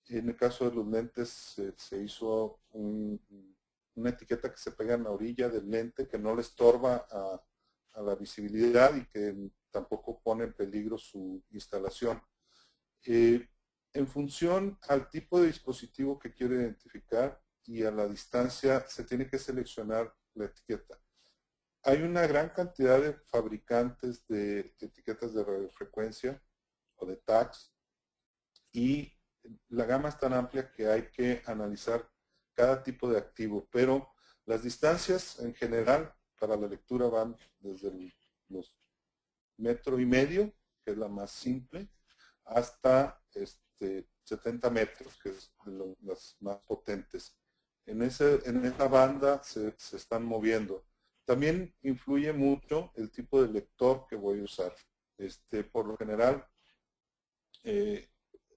C: En el caso de los lentes se hizo una etiqueta que se pega en la orilla del lente, que no le estorba a la visibilidad y que tampoco pone en peligro su instalación. En función al tipo de dispositivo que quiero identificar y a la distancia, se tiene que seleccionar la etiqueta. Hay una gran cantidad de fabricantes de etiquetas de radiofrecuencia o de tags, y la gama es tan amplia que hay que analizar cada tipo de activo, pero las distancias en general para la lectura van desde los 1,5 metros, que es la más simple, hasta 70 metros, que es de las más potentes. En esa banda se están moviendo. También influye mucho el tipo de lector que voy a usar. Por lo general,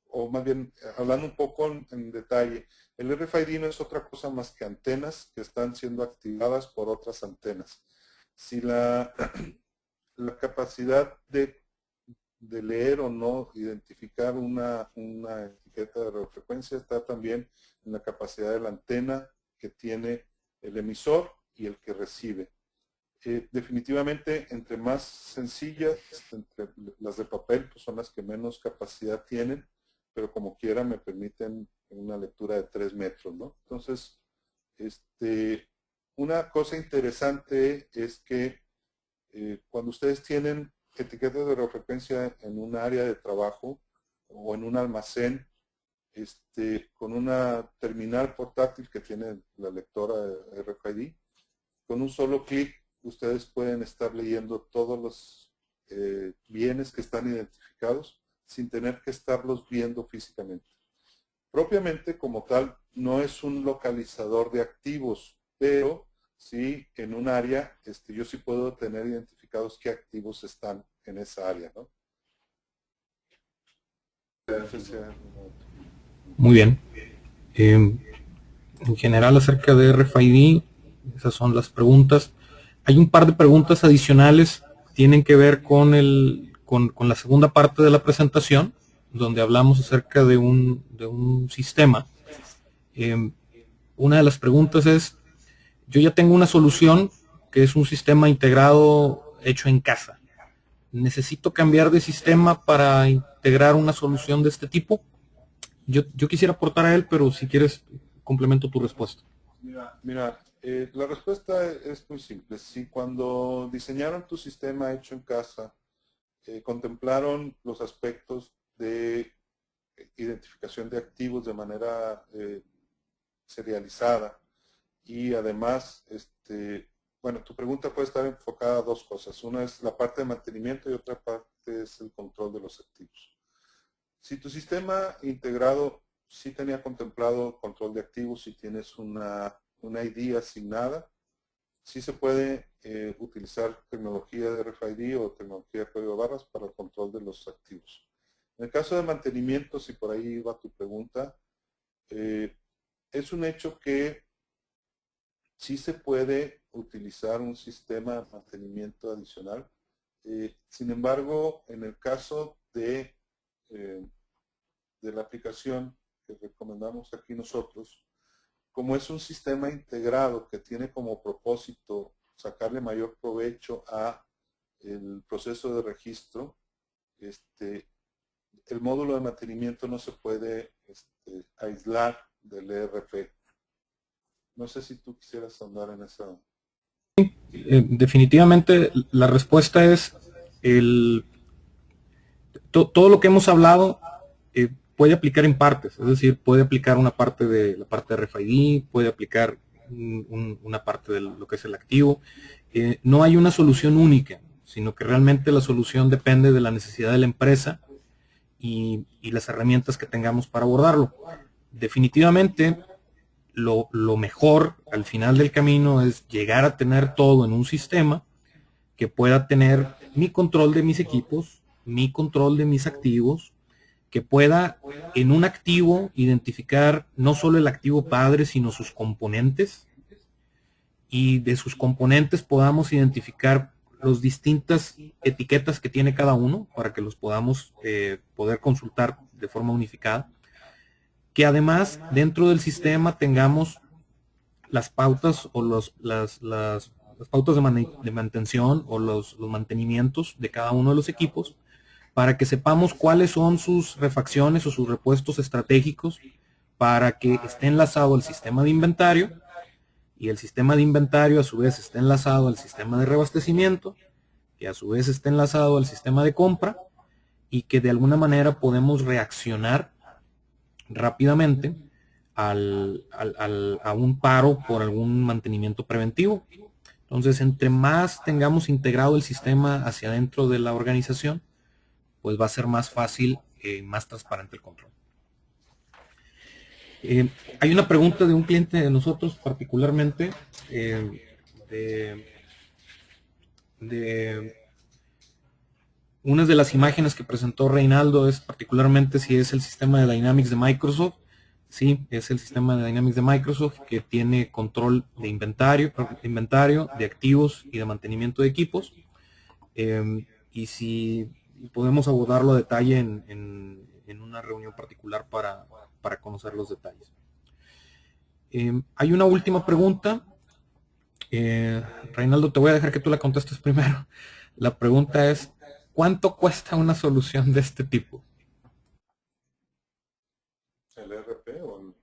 C: o más bien hablando un poco en detalle, el RFID no es otra cosa más que antenas que están siendo activadas por otras antenas. Si la capacidad de leer o no identificar una etiqueta de radiofrecuencia está también en la capacidad de la antena que tiene el emisor y el que recibe. Definitivamente, entre más sencillas, entre las de papel, pues son las que menos capacidad tienen, pero como quiera me permiten una lectura de 3 metros, ¿no? Entonces, una cosa interesante es que cuando ustedes tienen etiquetas de radiofrecuencia en un área de trabajo o en un almacén, con una terminal portátil que tiene la lectora de RFID, con un solo clic ustedes pueden estar leyendo todos los bienes que están identificados sin tener que estarlos viendo físicamente. Propiamente como tal no es un localizador de activos, pero sí en un área yo sí puedo tener identificados qué activos están en esa área, ¿no?
B: Muy bien. En general acerca de RFID, esas son las preguntas. Hay un par de preguntas adicionales, tienen que ver con la segunda parte de la presentación, donde hablamos acerca de un sistema. Una de las preguntas es, yo ya tengo una solución que es un sistema integrado hecho en casa. ¿Necesito cambiar de sistema para integrar una solución de este tipo? Yo quisiera aportar a él, pero si quieres, complemento tu respuesta.
C: Mira, la respuesta es muy simple. Si cuando diseñaron tu sistema hecho en casa, contemplaron los aspectos de identificación de activos de manera serializada y además, bueno, tu pregunta puede estar enfocada a dos cosas. Una es la parte de mantenimiento y otra parte es el control de los activos. Si tu sistema integrado sí tenía contemplado control de activos, si tienes una ID asignada, sí se puede utilizar tecnología de RFID o tecnología de código de barras para el control de los activos. En el caso de mantenimiento, si por ahí va tu pregunta, es un hecho que sí se puede utilizar un sistema de mantenimiento adicional. Sin embargo, en el caso de la aplicación que recomendamos aquí nosotros, como es un sistema integrado que tiene como propósito sacarle mayor provecho a el proceso de registro, el módulo de mantenimiento no se puede aislar del ERP. No sé si tú quisieras andar en esa.
B: Definitivamente la respuesta es todo lo que hemos hablado puede aplicar en partes, es decir, puede aplicar una parte de la parte de RFID, puede aplicar una parte de lo que es el activo. No hay una solución única, sino que realmente la solución depende de la necesidad de la empresa y las herramientas que tengamos para abordarlo. Definitivamente lo mejor al final del camino es llegar a tener todo en un sistema que pueda tener mi control de mis equipos, mi control de mis activos, que pueda en un activo identificar no solo el activo padre, sino sus componentes, y de sus componentes podamos identificar las distintas etiquetas que tiene cada uno para que los podamos poder consultar de forma unificada. Que además dentro del sistema tengamos las pautas o las pautas de mantención o los mantenimientos de cada uno de los equipos para que sepamos cuáles son sus refacciones o sus repuestos estratégicos para que esté enlazado al sistema de inventario y el sistema de inventario a su vez esté enlazado al sistema de reabastecimiento y a su vez esté enlazado al sistema de compra y que de alguna manera podemos reaccionar rápidamente a un paro por algún mantenimiento preventivo. Entonces, entre más tengamos integrado el sistema hacia adentro de la organización, pues va a ser más fácil y más transparente el control. Hay una pregunta de un cliente de nosotros particularmente de una de las imágenes que presentó Reinaldo es particularmente si es el sistema de Dynamics de Microsoft. Sí, es el sistema de Dynamics de Microsoft que tiene control de inventario, de activos y de mantenimiento de equipos. Y si podemos abordarlo a detalle en una reunión particular para conocer los detalles. Hay una última pregunta Reinaldo, te voy a dejar que tú la contestes primero. La pregunta es, ¿cuánto cuesta una solución de este tipo?
C: ¿El RP o el...?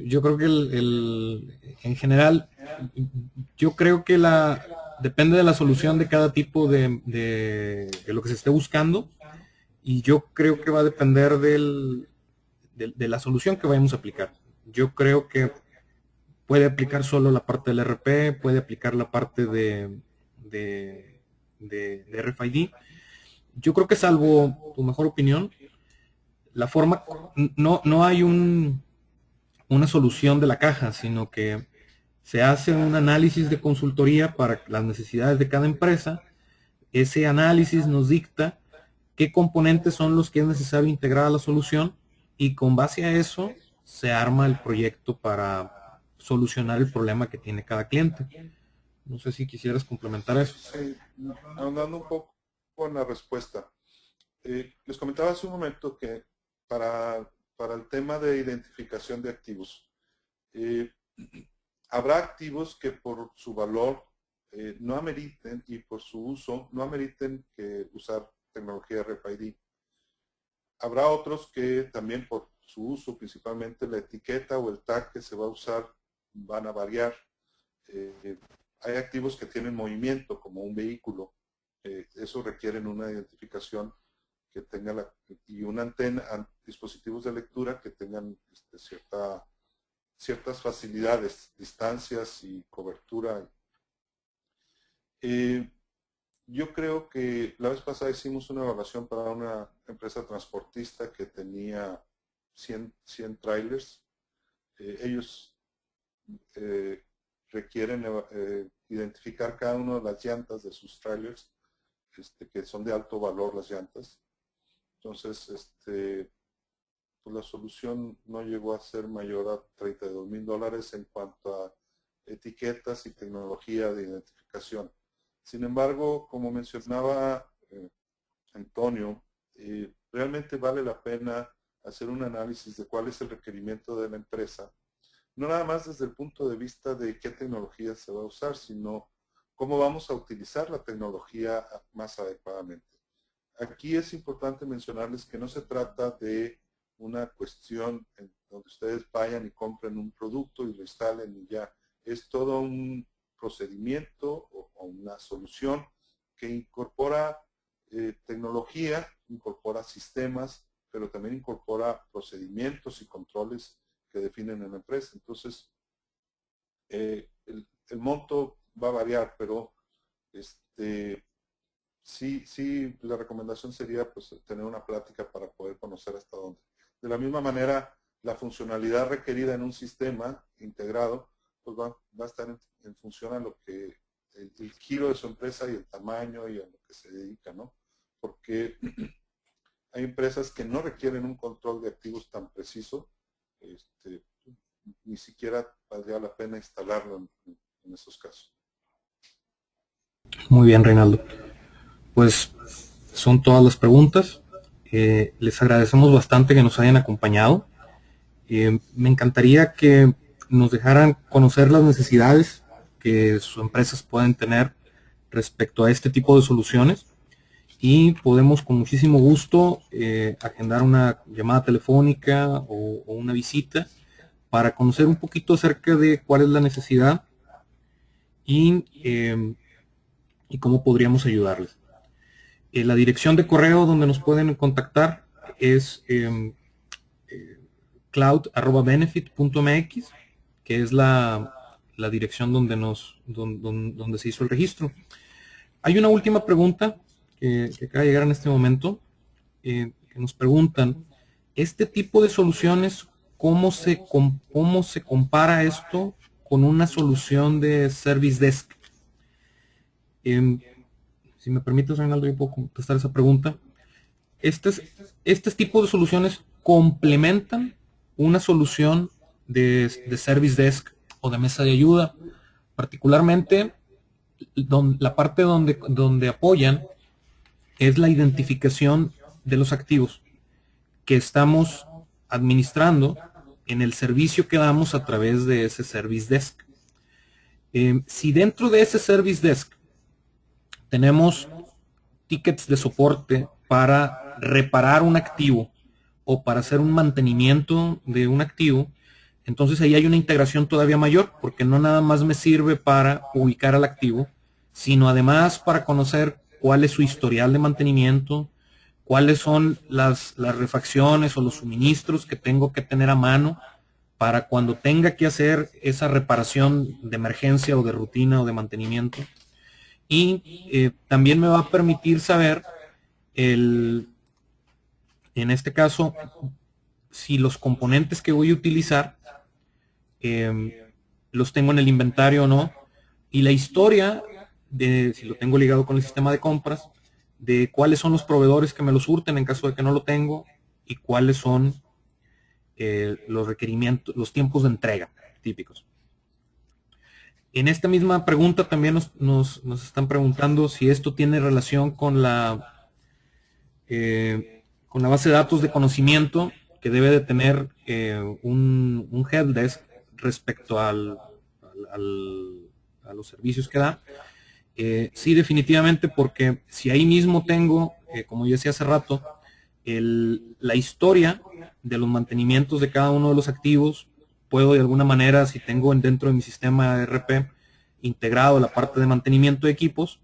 B: Yo creo que en general, yo creo que depende de la solución de cada tipo de lo que se esté buscando, y yo creo que va a depender de la solución que vayamos a aplicar. Yo creo que puede aplicar solo la parte del RP, puede aplicar la parte de RFID. Yo creo que, salvo tu mejor opinión, la forma, no hay una solución de la caja, sino que se hace un análisis de consultoría para las necesidades de cada empresa. Ese análisis nos dicta qué componentes son los que es necesario integrar a la solución, y con base a eso se arma el proyecto para solucionar el problema que tiene cada cliente. No sé si quisieras complementar eso.
C: Sí, ahondando un poco con la respuesta. Les comentaba hace un momento que para el tema de identificación de activos, eh, habrá activos que por su valor no ameriten, y por su uso no ameriten que usar tecnología RFID. Habrá otros que también por su uso, principalmente la etiqueta o el tag que se va a usar, van a variar. Hay activos que tienen movimiento, como un vehículo. Eso requieren una identificación que tenga y una antena, dispositivos de lectura que tengan ciertas facilidades, distancias y cobertura. Yo creo que la vez pasada hicimos una evaluación para una empresa transportista que tenía 100 trailers. Ellos requieren identificar cada una de las llantas de sus trailers, que son de alto valor las llantas. Entonces, pues la solución no llegó a ser mayor a $32,000 en cuanto a etiquetas y tecnología de identificación. Sin embargo, como mencionaba Antonio, realmente vale la pena hacer un análisis de cuál es el requerimiento de la empresa, no nada más desde el punto de vista de qué tecnología se va a usar, sino cómo vamos a utilizar la tecnología más adecuadamente. Aquí es importante mencionarles que no se trata de una cuestión en donde ustedes vayan y compren un producto y lo instalen y ya. Es todo un procedimiento o una solución que incorpora tecnología, incorpora sistemas, pero también incorpora procedimientos y controles que definen en la empresa. Entonces, el monto va a variar, pero sí, la recomendación sería pues tener una plática para poder conocer hasta dónde. De la misma manera, la funcionalidad requerida en un sistema integrado pues va a estar en función a lo que el giro de su empresa y el tamaño y a lo que se dedica, ¿no? Porque hay empresas que no requieren un control de activos tan preciso, ni siquiera valdría la pena instalarlo en esos casos.
B: Muy bien, Reinaldo. Pues son todas las preguntas. Les agradecemos bastante que nos hayan acompañado. Me encantaría que nos dejaran conocer las necesidades que sus empresas pueden tener respecto a este tipo de soluciones, y podemos con muchísimo gusto agendar una llamada telefónica o una visita para conocer un poquito acerca de cuál es la necesidad y cómo podríamos ayudarles. La dirección de correo donde nos pueden contactar es cloud@benefit.mx, que es la dirección donde se hizo el registro. Hay una última pregunta que acaba de llegar en este momento, que nos preguntan, este tipo de soluciones, ¿cómo se compara esto con una solución de Service Desk? Si me permites, Reinaldo, yo puedo contestar esa pregunta. Este tipo de soluciones complementan una solución de Service Desk o de mesa de ayuda, particularmente la parte donde apoyan es la identificación de los activos que estamos administrando en el servicio que damos a través de ese Service Desk. Si dentro de ese Service Desk tenemos tickets de soporte para reparar un activo o para hacer un mantenimiento de un activo, entonces ahí hay una integración todavía mayor, porque no nada más me sirve para ubicar al activo, sino además para conocer cuál es su historial de mantenimiento, cuáles son las refacciones o los suministros que tengo que tener a mano para cuando tenga que hacer esa reparación de emergencia o de rutina o de mantenimiento. Y también me va a permitir saber, en este caso, si los componentes que voy a utilizar los tengo en el inventario o no, y la historia de si lo tengo ligado con el sistema de compras, de cuáles son los proveedores que me lo surten en caso de que no lo tengo, y cuáles son los requerimientos, los tiempos de entrega típicos. En esta misma pregunta también nos están preguntando si esto tiene relación con la base de datos de conocimiento que debe de tener un helpdesk respecto a los servicios que da. Sí, definitivamente, porque si ahí mismo tengo, como yo decía hace rato, la historia de los mantenimientos de cada uno de los activos, puedo de alguna manera, si tengo dentro de mi sistema ERP integrado la parte de mantenimiento de equipos,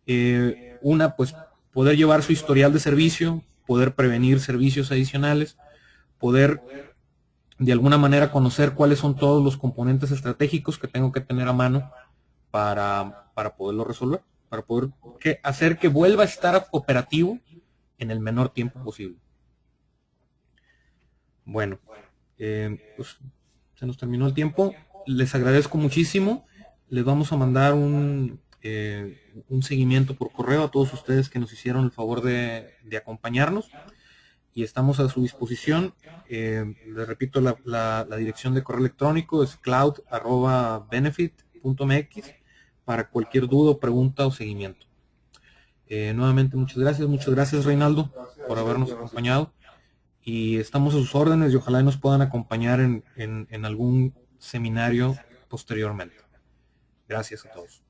B: pues poder llevar su historial de servicio, poder prevenir servicios adicionales, poder de alguna manera conocer cuáles son todos los componentes estratégicos que tengo que tener a mano para poderlo resolver, para poder hacer que vuelva a estar operativo en el menor tiempo posible. Bueno, pues se nos terminó el tiempo. Les agradezco muchísimo. Les vamos a mandar un seguimiento por correo a todos ustedes que nos hicieron el favor de acompañarnos, y estamos a su disposición. Les repito, la dirección de correo electrónico es cloud@benefit.mx para cualquier duda, pregunta o seguimiento. Nuevamente muchas gracias Reinaldo por habernos acompañado, y estamos a sus órdenes, y ojalá nos puedan acompañar en algún seminario posteriormente. Gracias a todos.